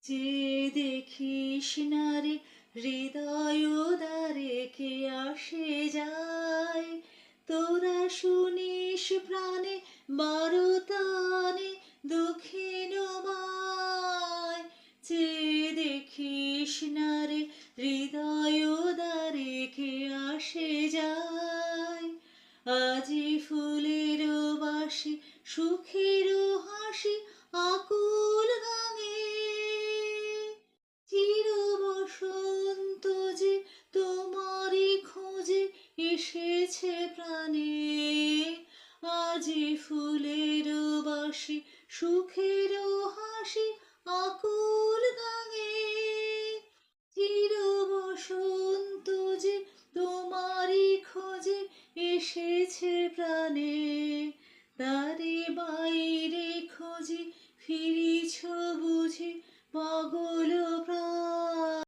যে দেখিস না রে হৃদয় দ্বারে কে আসে যায়, তোরা শুনিস প্রাণে বারতানে দক্ষিণ মায়। যে দেখিস না রে হৃদয় দ্বারে কে আসে যায়, আজি ফুলের বাসি সুখের হাসি আকুল গাঙে। চির বসন্ত যে তোমারই খোঁজে এসেছে প্রাণে, আজি ফুলের বাসি সুখে